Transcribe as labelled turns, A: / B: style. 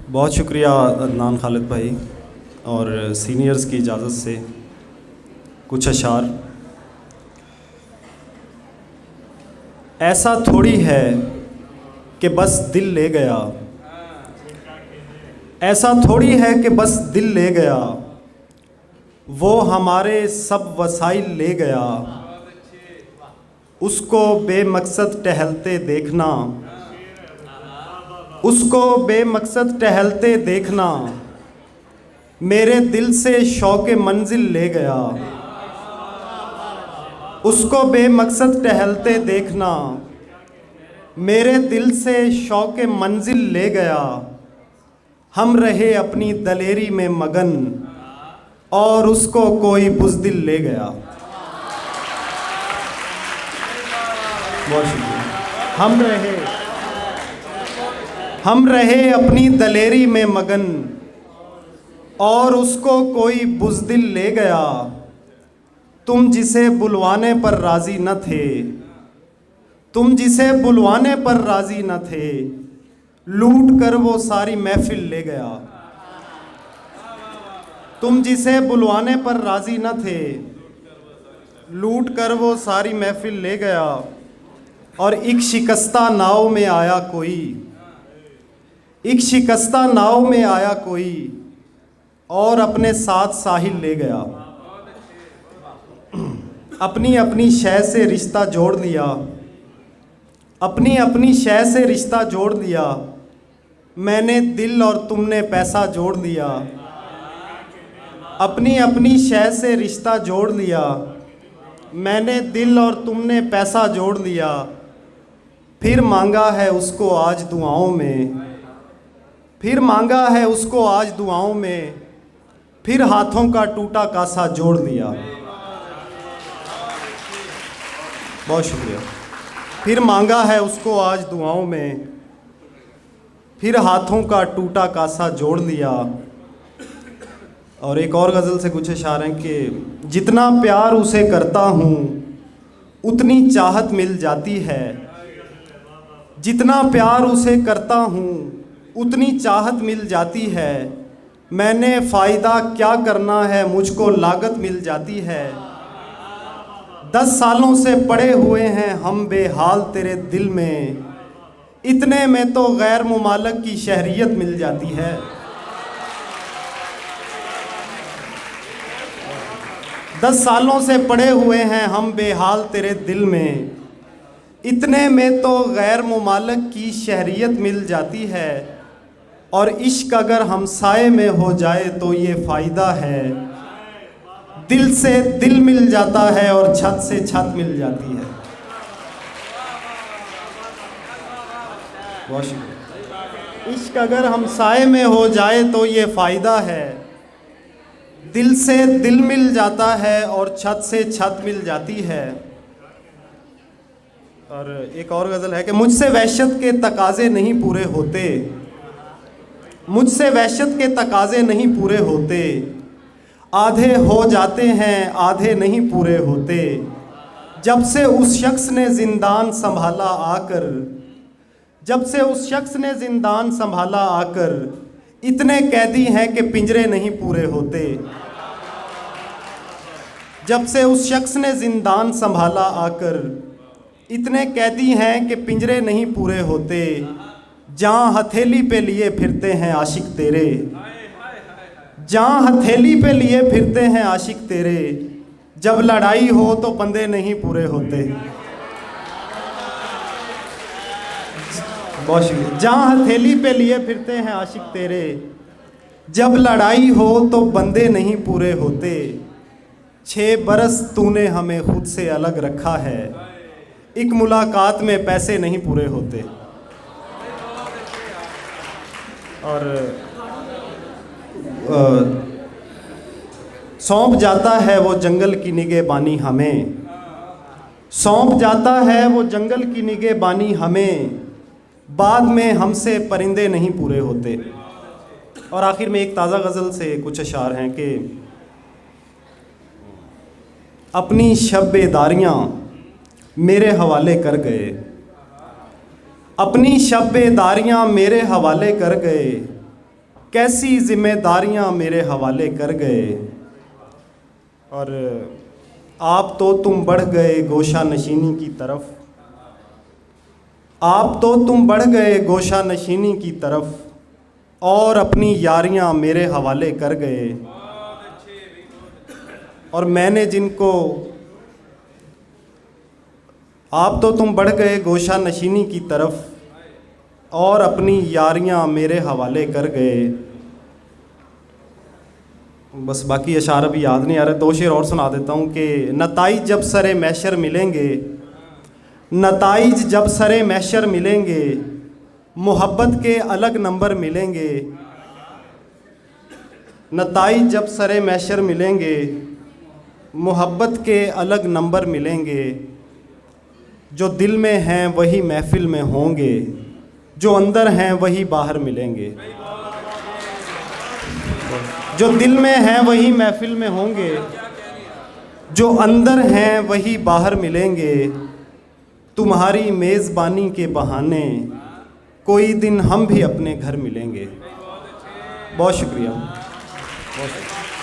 A: बहुत शुक्रिया अदनान खालिद भाई और सीनियर्स की इजाज़त से कुछ अशार। ऐसा थोड़ी है कि बस दिल ले गया, ऐसा थोड़ी है कि बस दिल ले गया, वो हमारे सब वसाइल ले गया। उसको बेमकसद टहलते देखना, उसको बेमकसद टहलते देखना, मेरे दिल से शौक़ मंजिल ले गया। उसको बेमकसद टहलते देखना, मेरे दिल से शौक़ मंजिल ले गया। हम रहे अपनी दलेरी में मगन और उसको कोई बुज़दिल ले गया। बहुत शुक्रिया। हम रहे अपनी दलेरी में मगन और उसको कोई बुज़दिल ले गया। तुम जिसे बुलवाने पर राज़ी न थे, तुम जिसे बुलवाने पर राज़ी न थे, लूट कर वो सारी महफिल ले गया। तुम जिसे बुलवाने पर राज़ी न थे, लूट कर वो सारी महफिल ले गया। और एक शिकस्ता नाव में आया कोई, एक शिकस्ता नाव में आया कोई और अपने साथ साहिल ले गया। अपनी अपनी शय से रिश्ता जोड़ लिया, अपनी अपनी शय से रिश्ता जोड़ लिया। मैंने दिल और तुमने पैसा जोड़ लिया। अपनी अपनी शय से रिश्ता जोड़ लिया, मैंने दिल और तुमने पैसा जोड़ लिया। फिर मांगा है उसको आज दुआओं में, फिर मांगा है उसको आज दुआओं में, फिर हाथों का टूटा कासा जोड़ दिया। बहुत शुक्रिया। फिर मांगा है उसको आज दुआओं में, फिर हाथों का टूटा कासा जोड़ लिया। और एक और गज़ल से कुछ इशारे हैं कि जितना प्यार उसे करता हूँ उतनी चाहत मिल जाती है, जितना प्यार उसे करता हूँ उतनी चाहत मिल जाती है। मैंने फ़ायदा क्या करना है, मुझको लागत मिल जाती है। 10 सालों से पड़े हुए हैं हम बेहाल तेरे दिल में, इतने में तो गैर मुमालक की शहरियत मिल जाती है। 10 सालों से पड़े हुए हैं हम बेहाल तेरे दिल में, इतने में तो गैर मुमालक की शहरियत मिल जाती है। और इश्क अगर हमसाए में हो जाए तो ये फ़ायदा है, दिल से दिल मिल जाता है और छत से छत मिल जाती है। इश्क अगर हमसाए में हो जाए तो ये फ़ायदा है, दिल से दिल मिल जाता है और छत से छत मिल जाती है। और एक और गज़ल है कि मुझसे वहशत के तकाज़े नहीं पूरे होते, मुझसे वहशत के तकाज़े नहीं पूरे होते। आधे हो जाते हैं आधे नहीं पूरे होते। जब से उस शख्स ने ज़िंदान संभाला आकर, जब से उस शख्स ने ज़िंदान संभाला आकर, इतने कैदी हैं कि पिंजरे नहीं पूरे होते। जब से उस शख्स ने ज़िंदान संभाला आकर, इतने कैदी हैं कि पिंजरे नहीं पूरे होते। जहाँ हथेली पे लिए फिरते हैं आशिक तेरे, जहाँ हथेली पे लिए फिरते हैं आशिक तेरे, जब लड़ाई हो तो बंदे नहीं पूरे होते। बहुत शुक्रिया। जहाँ हथेली पे लिए फिरते हैं आशिक तेरे, जब लड़ाई हो तो बंदे नहीं पूरे होते। 6 बरस तूने हमें खुद से अलग रखा है, एक मुलाकात में पैसे नहीं पूरे होते। और सौंप जाता है वो जंगल की निगहबानी हमें, सौंप जाता है वो जंगल की निगहबानी हमें, बाद में हमसे परिंदे नहीं पूरे होते। और आखिर में एक ताज़ा गज़ल से कुछ अशार हैं कि अपनी शब बेदारियाँ मेरे हवाले कर गए, अपनी शब बेदारियाँ मेरे हवाले कर गए। कैसी जिम्मेदारियां मेरे हवाले कर गए। और आप तो तुम बढ़ गए गोशा नशीनी की तरफ, आप तो तुम बढ़ गए गोशा नशीनी की तरफ, और अपनी यारियां मेरे हवाले कर गए। और मैंने जिनको, आप तो तुम बढ़ गए गोशा नशीनी की तरफ, और अपनी यारियां मेरे हवाले कर गए। बस बाकी अशार अभी याद नहीं आ रहे, दो शेर और सुना देता हूँ कि नताइज जब सरे मैशर मिलेंगे, नताइज जब सरे मैशर मिलेंगे, मोहब्बत के अलग नंबर मिलेंगे। नताइज जब सरे मैशर मिलेंगे, मोहब्बत के अलग नंबर मिलेंगे। जो दिल में हैं वही महफिल में होंगे, जो अंदर हैं वही बाहर मिलेंगे। जो दिल में हैं वही महफिल में होंगे, जो अंदर हैं वही बाहर मिलेंगे। तुम्हारी मेज़बानी के बहाने कोई दिन हम भी अपने घर मिलेंगे। बहुत शुक्रिया, बहुत शुक्रिया।